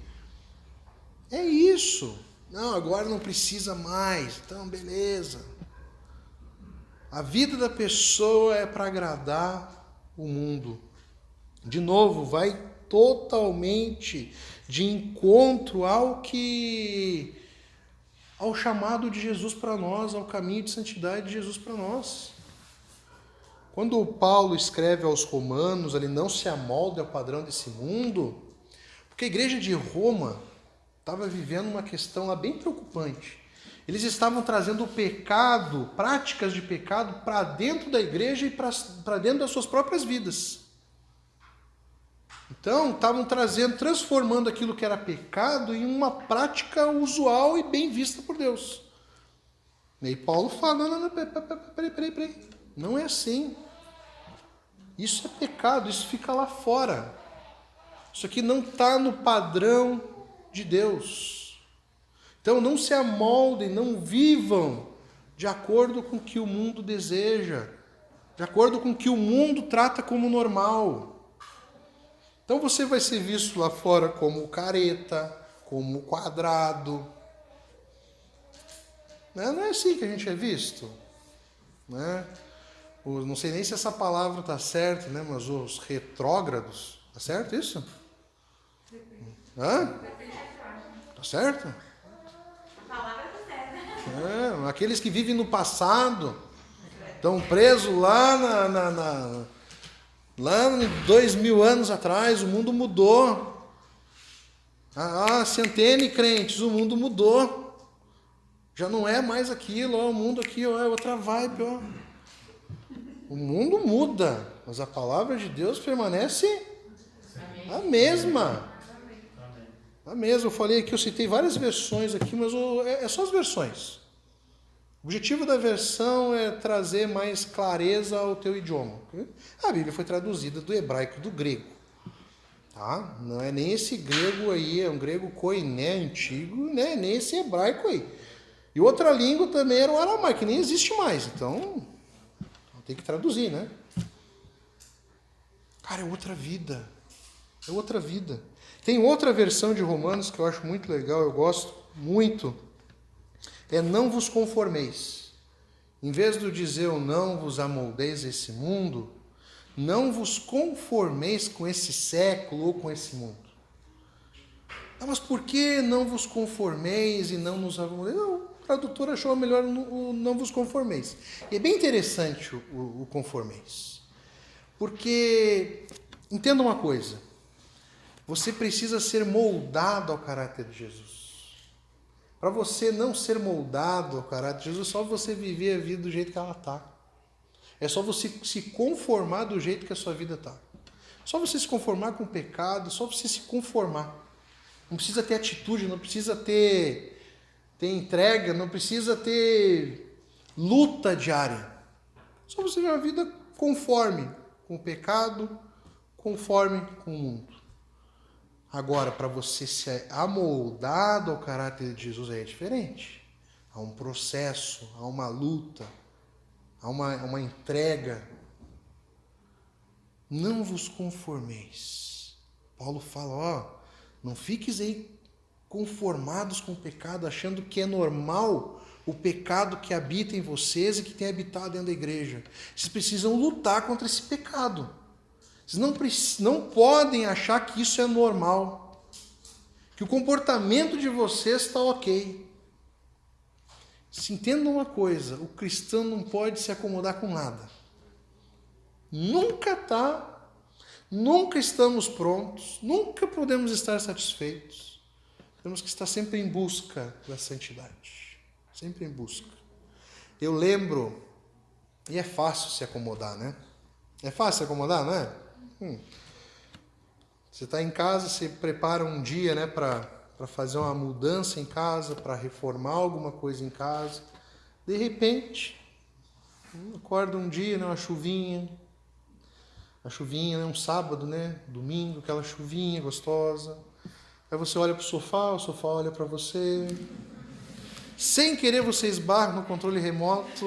É isso. Não, agora não precisa mais, então beleza. A vida da pessoa é para agradar o mundo. De novo, vai totalmente de encontro ao chamado de Jesus para nós, ao caminho de santidade de Jesus para nós. Quando Paulo escreve aos Romanos, ele não se amolda ao padrão desse mundo, porque a igreja de Roma estava vivendo uma questão lá bem preocupante. Eles estavam trazendo o pecado, práticas de pecado, para dentro da igreja e para dentro das suas próprias vidas. Então, estavam transformando aquilo que era pecado em uma prática usual e bem vista por Deus. E aí Paulo fala, não, peraí. Não é assim. Isso é pecado, isso fica lá fora. Isso aqui não está no padrão de Deus. Então, não se amoldem, não vivam de acordo com o que o mundo deseja, de acordo com o que o mundo trata como normal. Então você vai ser visto lá fora como careta, como quadrado. Não é assim que a gente é visto. Né? Não sei nem se essa palavra está certa, né? Mas os retrógrados. Está certo isso? Hã? Está certo? A palavra está certa. Aqueles que vivem no passado estão presos lá lá 2000 anos atrás, o mundo mudou. Centene crentes, o mundo mudou. Já não é mais aquilo, o mundo aqui é outra vibe. O mundo muda, mas a palavra de Deus permanece a mesma. A mesma. Eu falei que eu citei várias versões aqui, mas é só as versões. O objetivo da versão é trazer mais clareza ao teu idioma. A Bíblia foi traduzida do hebraico e do grego. Tá? Não é nem esse grego aí, é um grego koiné antigo, né? Nem esse hebraico aí. E outra língua também era o aramaico, que nem existe mais. Então, tem que traduzir, né? Cara, é outra vida. É outra vida. Tem outra versão de Romanos que eu acho muito legal, eu gosto muito. É não vos conformeis. Em vez de dizer eu não vos amoldeis a esse mundo, não vos conformeis com esse século ou com esse mundo. Mas por que não vos conformeis e não nos amoldeis? O tradutor achou melhor o não vos conformeis. E é bem interessante o conformeis. Porque, entenda uma coisa, você precisa ser moldado ao caráter de Jesus. Para você não ser moldado ao caráter de Jesus, é só você viver a vida do jeito que ela está. É só você se conformar do jeito que a sua vida está. Só você se conformar com o pecado, só você se conformar. Não precisa ter atitude, não precisa ter entrega, não precisa ter luta diária. Só você viver uma vida conforme com o pecado, conforme com o mundo. Agora, para você ser amoldado ao caráter de Jesus é diferente. Há um processo, há uma luta, há uma entrega. Não vos conformeis. Paulo fala, não fiqueis aí conformados com o pecado, achando que é normal o pecado que habita em vocês e que tem habitado dentro da igreja. Vocês precisam lutar contra esse pecado. Vocês não podem achar que isso é normal, que o comportamento de vocês está ok. Se entendam uma coisa, o cristão não pode se acomodar com nada. Nunca estamos prontos, nunca podemos estar satisfeitos. Temos que estar sempre em busca da santidade, sempre em busca. Eu lembro, e é fácil se acomodar, né? É fácil se acomodar, não é? Você está em casa, você prepara um dia, né, para fazer uma mudança em casa, para reformar alguma coisa em casa. De repente, acorda um dia, né, uma chuvinha, né, um sábado, né, domingo, aquela chuvinha gostosa. Aí você olha para o sofá olha para você. Sem querer você esbarra no controle remoto.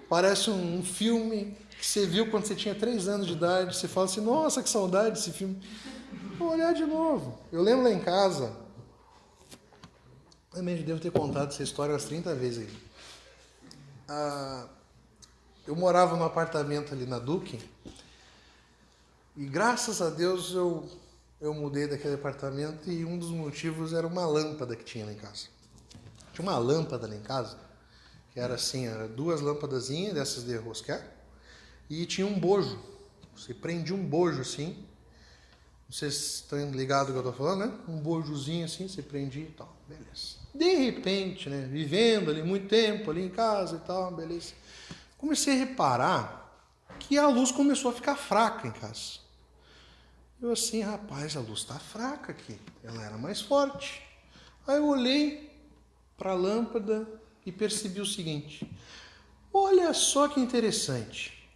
Parece um filme que você viu quando você tinha 3 anos de idade. Você fala assim, nossa, que saudade desse filme. Vou olhar de novo. Eu lembro lá em casa, também devo ter contado essa história umas 30 vezes aí. Eu morava num apartamento ali na Duque, e graças a Deus eu mudei daquele apartamento, e um dos motivos era uma lâmpada que tinha lá em casa. Tinha uma lâmpada lá em casa, que era assim, era 2 lâmpadazinhas dessas de rosquear, e tinha um bojo. Você prendia um bojo assim, vocês estão ligados no que eu estou falando, né? Um bojozinho assim, você prendia e tal, beleza. De repente, né, vivendo ali muito tempo ali em casa e tal, beleza. Comecei a reparar que a luz começou a ficar fraca em casa. Eu assim, rapaz, a luz está fraca aqui. Ela era mais forte. Aí eu olhei para a lâmpada e percebi o seguinte. Olha só que interessante.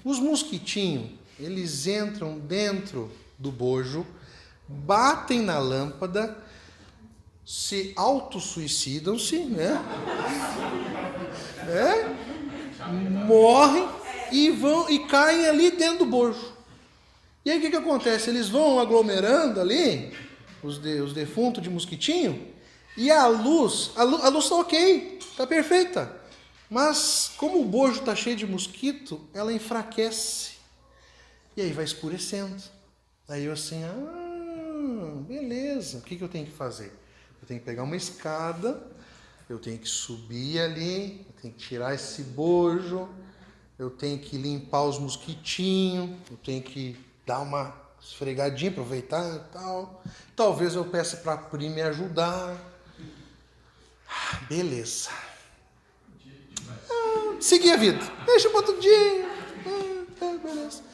Os mosquitinhos, eles entram dentro do bojo, batem na lâmpada, se autossuicidam-se, né? Morrem e caem ali dentro do bojo. E aí o que acontece? Eles vão aglomerando ali, os defuntos de mosquitinho, e a luz está ok, está perfeita. Mas como o bojo está cheio de mosquito, ela enfraquece. E aí vai escurecendo. Aí eu assim, beleza, o que eu tenho que fazer? Eu tenho que pegar uma escada, eu tenho que subir ali, eu tenho que tirar esse bojo, eu tenho que limpar os mosquitinhos, eu tenho que dar uma esfregadinha, aproveitar e tal. Talvez eu peça para a Pri me ajudar. Beleza. Segui a vida. Deixa para outro dia. Beleza.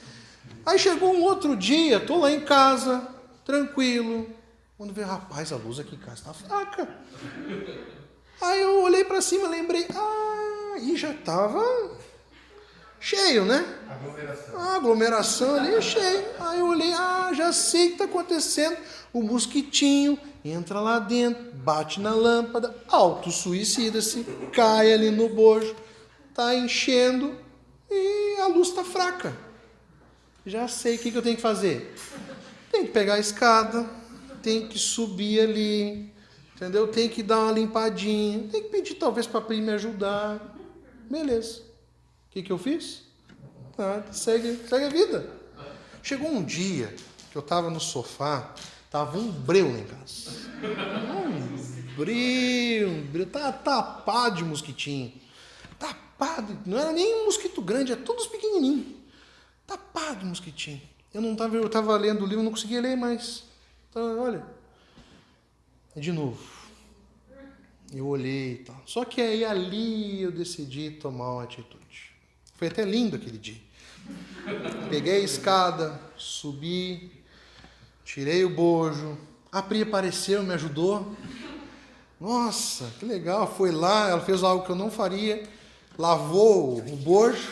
Aí chegou um outro dia, tô lá em casa, tranquilo. Quando veio, rapaz, a luz aqui em casa tá fraca. Aí eu olhei para cima, lembrei, e já tava cheio, né? A aglomeração ali é cheio. Aí eu olhei, já sei o que está acontecendo. O mosquitinho entra lá dentro, bate na lâmpada, autossuicida-se, cai ali no bojo, está enchendo e a luz está fraca. Já sei o que eu tenho que fazer. Tem que pegar a escada, tem que subir ali, entendeu? Tem que dar uma limpadinha, tem que pedir talvez para a Pri me ajudar. Beleza. O que eu fiz? Segue a vida. Chegou um dia que eu estava no sofá, tava um breu lá em casa. Um breu, tava tapado de mosquitinho. Tapado, não era nem um mosquito grande, é todos pequenininhos. Tapado de mosquitinho. Eu estava lendo o livro, não conseguia ler mais. Então, olha. De novo. Eu olhei e tal. Só que aí ali eu decidi tomar uma atitude. Foi até lindo aquele dia. Peguei a escada, subi, tirei o bojo. A Pri apareceu, me ajudou. Nossa, que legal. Foi lá, ela fez algo que eu não faria. Lavou o bojo,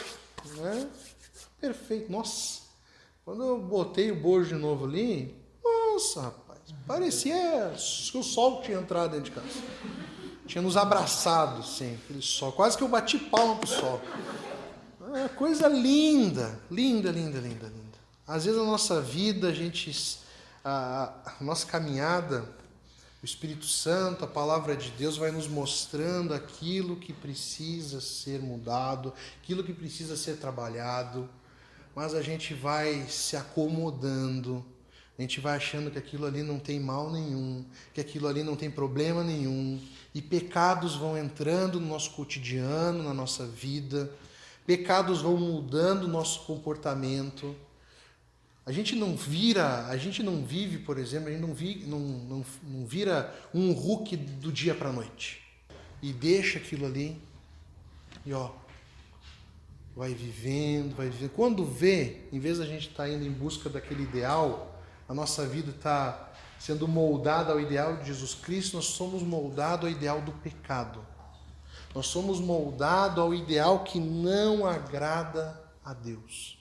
né? Perfeito. Nossa, quando eu botei o bojo de novo ali, nossa, rapaz, parecia que o sol tinha entrado dentro de casa. Tinha nos abraçado, sim, aquele sol. Quase que eu bati palma pro sol. Coisa linda, linda, linda, linda, linda. Às vezes a nossa vida, a nossa caminhada, o Espírito Santo, a palavra de Deus vai nos mostrando aquilo que precisa ser mudado, aquilo que precisa ser trabalhado, mas a gente vai se acomodando, a gente vai achando que aquilo ali não tem mal nenhum, que aquilo ali não tem problema nenhum, e pecados vão entrando no nosso cotidiano, na nossa vida, pecados vão mudando o nosso comportamento. A gente não vive, por exemplo, a gente não vira um Hulk do dia para a noite. E deixa aquilo ali e vai vivendo. Quando vê, em vez de a gente estar indo em busca daquele ideal, a nossa vida está sendo moldada ao ideal de Jesus Cristo, nós somos moldados ao ideal do pecado. Nós somos moldados ao ideal que não agrada a Deus.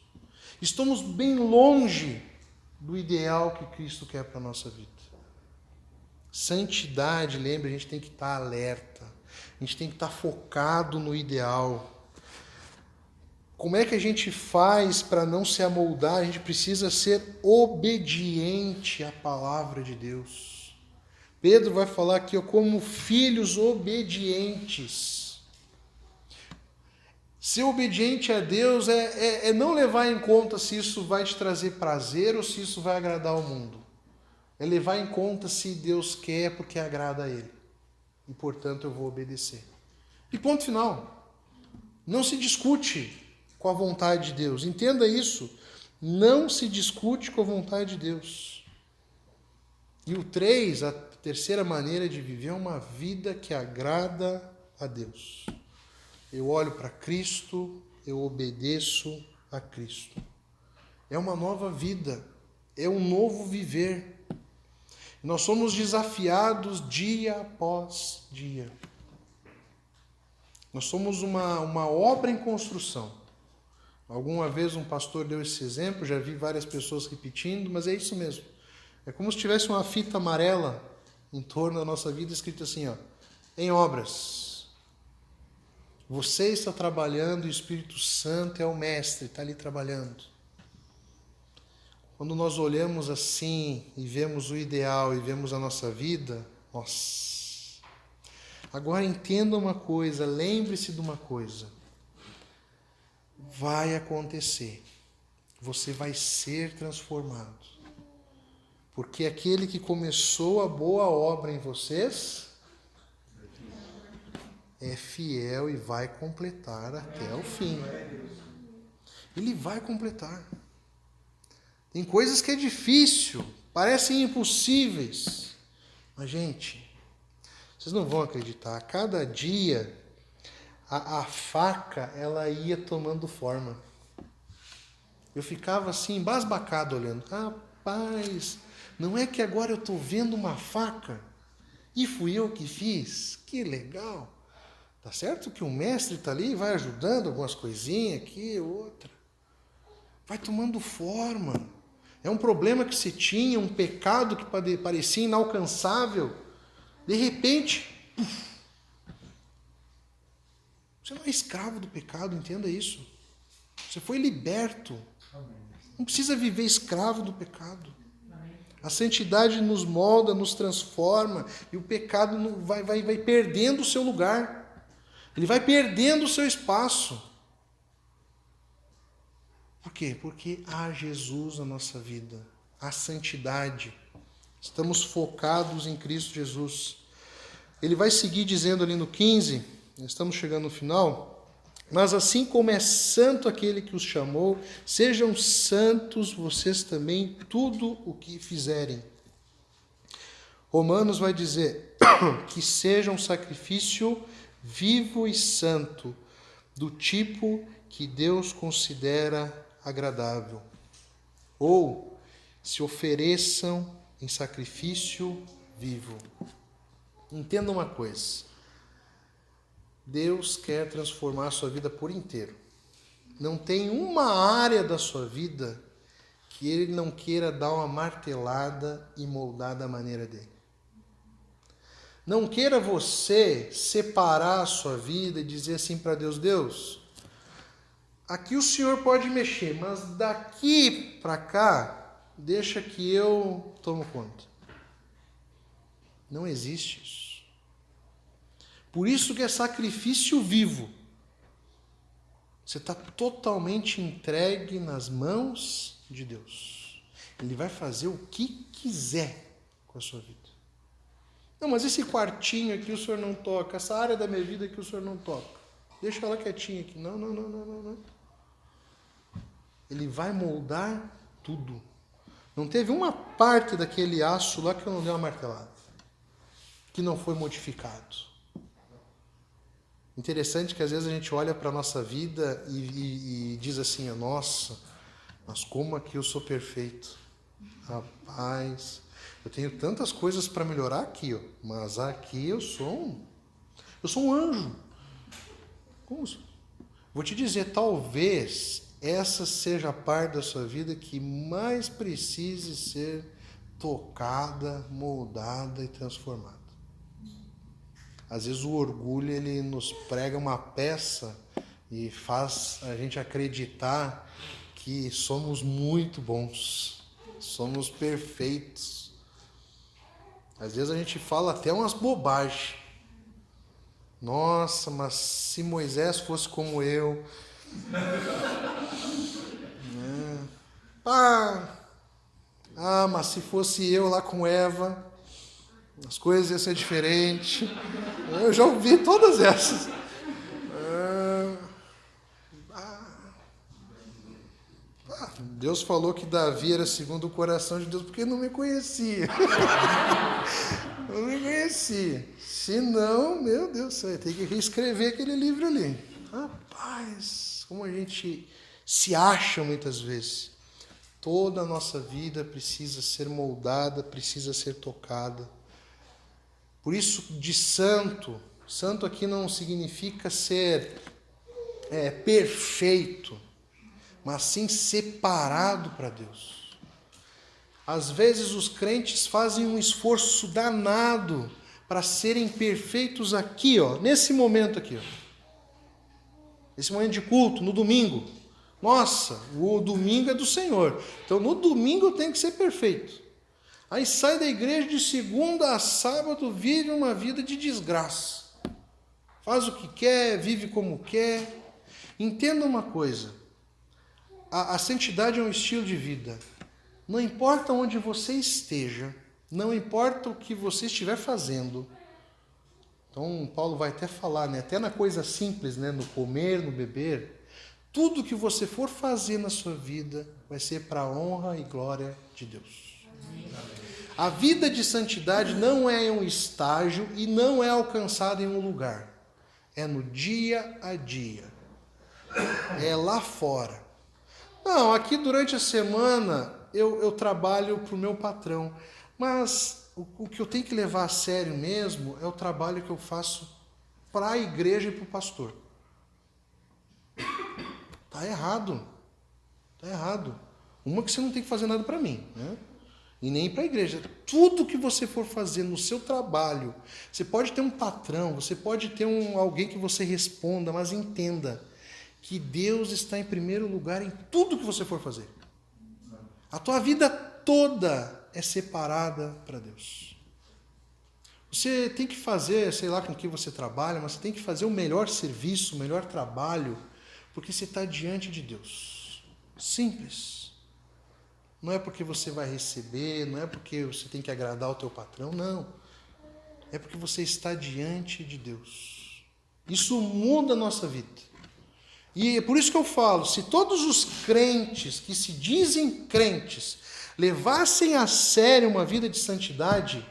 Estamos bem longe do ideal que Cristo quer para a nossa vida. Santidade, lembre, a gente tem que estar alerta. A gente tem que estar focado no ideal. Como é que a gente faz para não se amoldar? A gente precisa ser obediente à palavra de Deus. Pedro vai falar aqui, ó, como filhos obedientes. Ser obediente a Deus é não levar em conta se isso vai te trazer prazer ou se isso vai agradar ao mundo. É levar em conta se Deus quer porque agrada a Ele. E, portanto, eu vou obedecer. E ponto final. Não se discute com a vontade de Deus. Entenda isso. Não se discute com a vontade de Deus. E o 3, a terceira maneira de viver é uma vida que agrada a Deus. Eu olho para Cristo, eu obedeço a Cristo. É uma nova vida, é um novo viver. Nós somos desafiados dia após dia. Nós somos uma obra em construção. Alguma vez um pastor deu esse exemplo, já vi várias pessoas repetindo, mas é isso mesmo. É como se tivesse uma fita amarela em torno da nossa vida, escrito assim, ó, em obras. Você está trabalhando e o Espírito Santo é o mestre, está ali trabalhando. Quando nós olhamos assim e vemos o ideal e vemos a nossa vida, nossa. Agora entenda uma coisa, lembre-se de uma coisa. Vai acontecer. Você vai ser transformado. Porque aquele que começou a boa obra em vocês é fiel e vai completar até o fim. Ele vai completar. Tem coisas que é difícil, parecem impossíveis. Mas, gente, vocês não vão acreditar. A cada dia, a faca, ela ia tomando forma. Eu ficava assim, embasbacado, olhando. Rapaz, não é que agora eu estou vendo uma faca e fui eu que fiz? Que legal. Tá certo que o mestre está ali, vai ajudando algumas coisinhas aqui, outra. Vai tomando forma. É um problema que se tinha, um pecado que parecia inalcançável. De repente, você não é escravo do pecado, entenda isso. Você foi liberto. Não precisa viver escravo do pecado. A santidade nos molda, nos transforma, e o pecado vai perdendo o seu lugar. Ele vai perdendo o seu espaço. Por quê? Porque há Jesus na nossa vida, há santidade. Estamos focados em Cristo Jesus. Ele vai seguir dizendo ali no 15, estamos chegando no final, mas assim como é santo aquele que os chamou, sejam santos vocês também, tudo o que fizerem. Romanos vai dizer que seja um sacrifício vivo e santo, do tipo que Deus considera agradável. Ou se ofereçam em sacrifício vivo. Entenda uma coisa. Deus quer transformar a sua vida por inteiro. Não tem uma área da sua vida que Ele não queira dar uma martelada e moldar da maneira dele. Não queira você separar a sua vida e dizer assim para Deus, Deus, aqui o Senhor pode mexer, mas daqui para cá, deixa que eu tomo conta. Não existe isso. Por isso que é sacrifício vivo. Você está totalmente entregue nas mãos de Deus. Ele vai fazer o que quiser com a sua vida. Não, mas esse quartinho aqui o Senhor não toca, essa área da minha vida aqui o Senhor não toca. Deixa ela quietinha aqui. Não. Ele vai moldar tudo. Não teve uma parte daquele aço lá que eu não dei uma martelada, que não foi modificado. Interessante que às vezes a gente olha para a nossa vida e diz assim, nossa, mas como aqui eu sou perfeito. Rapaz, eu tenho tantas coisas para melhorar aqui, ó, mas aqui eu sou um anjo. Como? Vou te dizer, talvez essa seja a parte da sua vida que mais precise ser tocada, moldada e transformada. Às vezes o orgulho ele nos prega uma peça e faz a gente acreditar que somos muito bons, somos perfeitos. Às vezes a gente fala até umas bobagens. Nossa, mas se Moisés fosse como eu... mas se fosse eu lá com Eva, as coisas iam ser diferentes. Eu já ouvi todas essas. Deus falou que Davi era segundo o coração de Deus porque não me conhecia. Não me conhecia. Se não, meu Deus do céu, tem que reescrever aquele livro ali. Rapaz, como a gente se acha muitas vezes. Toda a nossa vida precisa ser moldada, precisa ser tocada. Por isso, de santo aqui não significa ser perfeito, mas sim separado para Deus. Às vezes os crentes fazem um esforço danado para serem perfeitos aqui, nesse momento aqui. Esse momento de culto, no domingo. Nossa, o domingo é do Senhor. Então no domingo eu tenho que ser perfeito. Aí sai da igreja de segunda a sábado, vive uma vida de desgraça. Faz o que quer, vive como quer. Entenda uma coisa. A santidade é um estilo de vida. Não importa onde você esteja, não importa o que você estiver fazendo. Então Paulo vai até falar, até na coisa simples, no comer, no beber. Tudo que você for fazer na sua vida vai ser para a honra e glória de Deus. A vida de santidade não é em um estágio e não é alcançada em um lugar. É no dia a dia. É lá fora. Não, aqui durante a semana eu trabalho para o meu patrão. Mas o que eu tenho que levar a sério mesmo é o trabalho que eu faço para a igreja e para o pastor. Tá errado. Uma que você não tem que fazer nada para mim, e nem para a igreja. Tudo que você for fazer no seu trabalho, você pode ter um patrão, você pode ter alguém que você responda, mas entenda que Deus está em primeiro lugar em tudo que você for fazer. A tua vida toda é separada para Deus. Você tem que fazer, sei lá com que você trabalha, mas você tem que fazer o melhor serviço, o melhor trabalho, porque você está diante de Deus. Simples. Não é porque você vai receber, não é porque você tem que agradar o teu patrão, não. É porque você está diante de Deus. Isso muda a nossa vida. E é por isso que eu falo, se todos os crentes que se dizem crentes levassem a sério uma vida de santidade,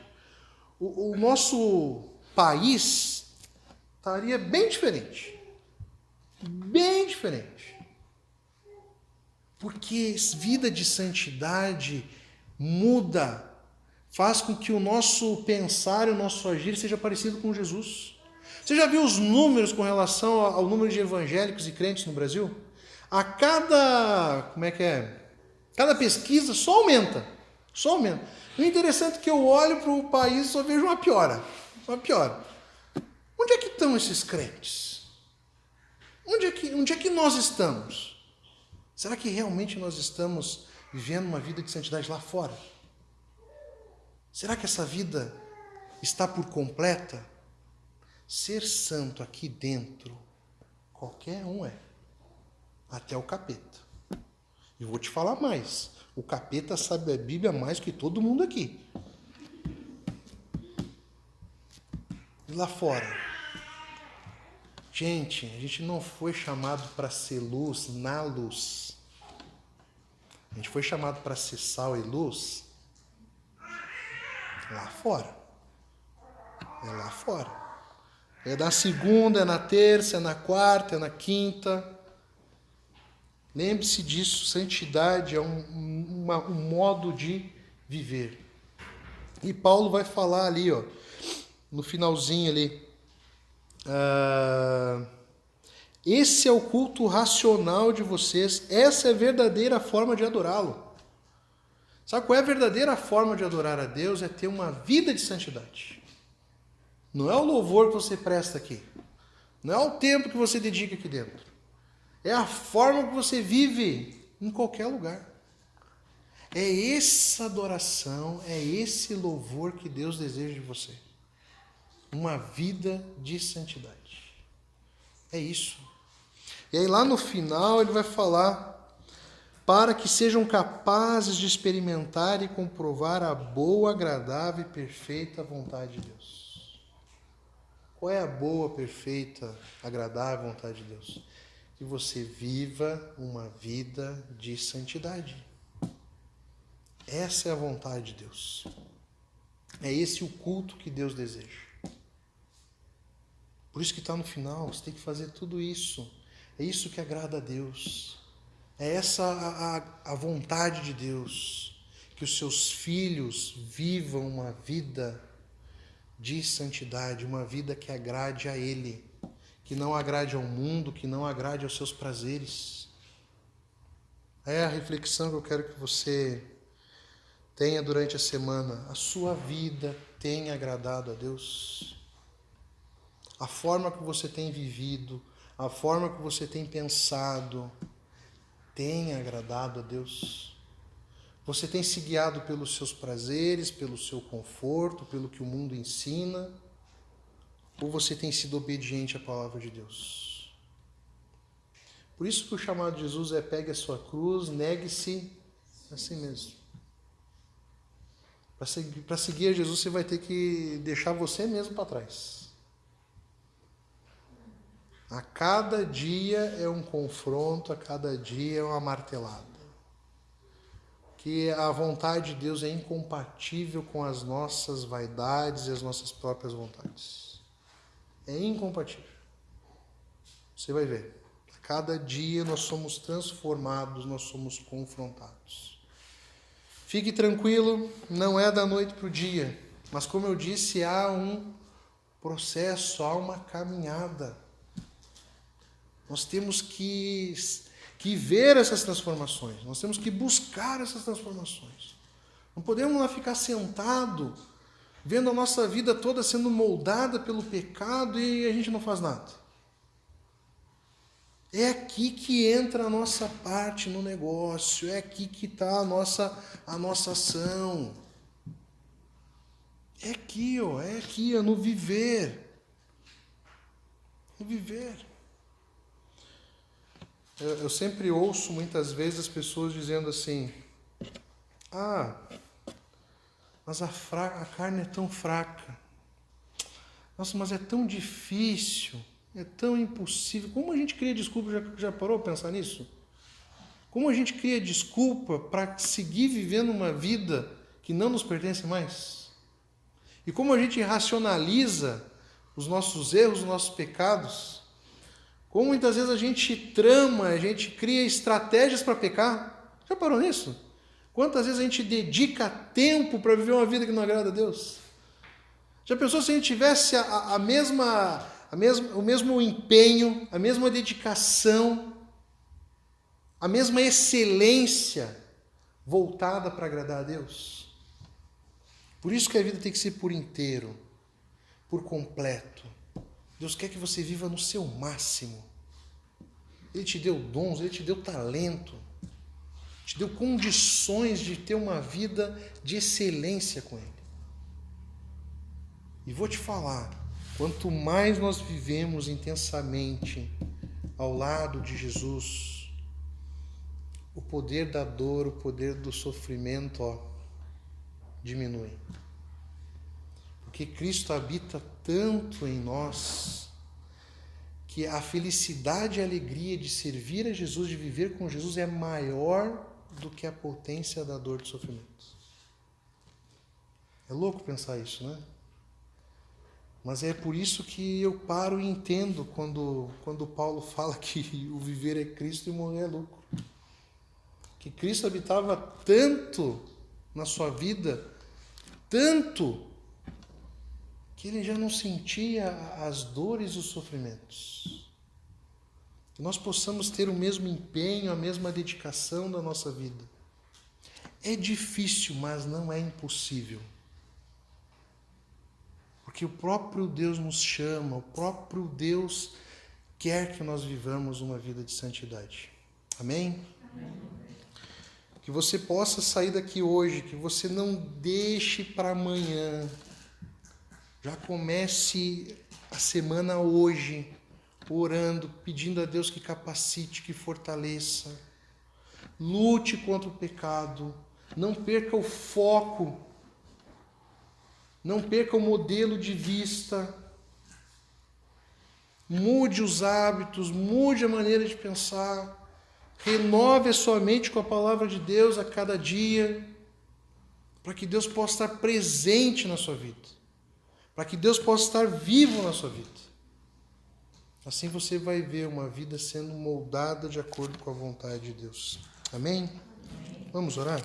o nosso país estaria bem diferente. Bem diferente. Porque vida de santidade muda, faz com que o nosso pensar e o nosso agir seja parecido com Jesus. Você já viu os números com relação ao número de evangélicos e crentes no Brasil? A cada pesquisa só aumenta. O interessante é que eu olho para o país e só vejo uma piora. Onde é que estão esses crentes? Onde é que nós estamos? Será que realmente nós estamos vivendo uma vida de santidade lá fora? Será que essa vida está por completa? Ser santo aqui dentro, qualquer um é. Até o capeta. E vou te falar mais. O capeta sabe a Bíblia mais que todo mundo aqui. E lá fora? Gente, a gente não foi chamado para ser luz na luz. A gente foi chamado para ser sal e luz lá fora. É lá fora. É na segunda, é na terça, é na quarta, é na quinta. Lembre-se disso, santidade é um modo de viver. E Paulo vai falar ali, no finalzinho ali. Esse é o culto racional de vocês, essa é a verdadeira forma de adorá-lo. Sabe qual é a verdadeira forma de adorar a Deus? É ter uma vida de santidade. Não é o louvor que você presta aqui. Não é o tempo que você dedica aqui dentro. É a forma que você vive em qualquer lugar. É essa adoração, é esse louvor que Deus deseja de você. Uma vida de santidade. É isso. E aí lá no final ele vai falar: para que sejam capazes de experimentar e comprovar a boa, agradável e perfeita vontade de Deus. Qual é a boa, perfeita, agradável vontade de Deus? Que você viva uma vida de santidade. Essa é a vontade de Deus. É esse o culto que Deus deseja. Por isso que está no final, você tem que fazer tudo isso. É isso que agrada a Deus. É essa a vontade de Deus. Que os seus filhos vivam uma vida de santidade, uma vida que agrade a Ele. Que não agrade ao mundo, que não agrade aos seus prazeres. É a reflexão que eu quero que você tenha durante a semana. A sua vida tem agradado a Deus? A forma que você tem vivido, a forma que você tem pensado, tem agradado a Deus? Você tem se guiado pelos seus prazeres, pelo seu conforto, pelo que o mundo ensina? Ou você tem sido obediente à palavra de Deus? Por isso que o chamado de Jesus é: pegue a sua cruz, negue-se a si mesmo. Para seguir a Jesus, você vai ter que deixar você mesmo para trás. A cada dia é um confronto, a cada dia é uma martelada. Que a vontade de Deus é incompatível com as nossas vaidades e as nossas próprias vontades. É incompatível. Você vai ver. A cada dia nós somos transformados, nós somos confrontados. Fique tranquilo, não é da noite para o dia. Mas como eu disse, há um processo, há uma caminhada. Nós temos que ver essas transformações. Nós temos que buscar essas transformações. Não podemos lá ficar sentado, vendo a nossa vida toda sendo moldada pelo pecado e a gente não faz nada. É aqui que entra a nossa parte no negócio. É aqui que está a nossa ação. É aqui, ó, no viver. No viver. Eu sempre ouço muitas vezes as pessoas dizendo assim: mas a carne é tão fraca. Nossa, mas é tão difícil, é tão impossível. Como a gente cria desculpa? Já parou para pensar nisso? Como a gente cria desculpa para seguir vivendo uma vida que não nos pertence mais? E como a gente racionaliza os nossos erros, os nossos pecados? Como muitas vezes a gente trama, a gente cria estratégias para pecar. Já parou nisso? Quantas vezes a gente dedica tempo para viver uma vida que não agrada a Deus? Já pensou se a gente tivesse o mesmo empenho, a mesma dedicação, a mesma excelência voltada para agradar a Deus? Por isso que a vida tem que ser por inteiro, por completo. Deus quer que você viva no seu máximo. Ele te deu dons, Ele te deu talento, te deu condições de ter uma vida de excelência com Ele. E vou te falar, quanto mais nós vivemos intensamente ao lado de Jesus, o poder da dor, o poder do sofrimento, diminui. Porque Cristo habita tanto em nós que a felicidade e a alegria de servir a Jesus, de viver com Jesus, é maior do que a potência da dor e do sofrimento. É louco pensar isso, né? Mas é por isso que eu paro e entendo quando Paulo fala que o viver é Cristo e morrer é lucro. Que Cristo habitava tanto na sua vida, tanto, que ele já não sentia as dores e os sofrimentos. Que nós possamos ter o mesmo empenho, a mesma dedicação da nossa vida. É difícil, mas não é impossível. Porque o próprio Deus nos chama, o próprio Deus quer que nós vivamos uma vida de santidade. Amém? Amém. Que você possa sair daqui hoje, que você não deixe para amanhã. Já comece a semana hoje, orando, pedindo a Deus que capacite, que fortaleça. Lute contra o pecado. Não perca o foco. Não perca o modelo de vista. Mude os hábitos, mude a maneira de pensar. Renove a sua mente com a palavra de Deus a cada dia, para que Deus possa estar presente na sua vida, para que Deus possa estar vivo na sua vida. Assim você vai ver uma vida sendo moldada de acordo com a vontade de Deus. Amém? Vamos orar?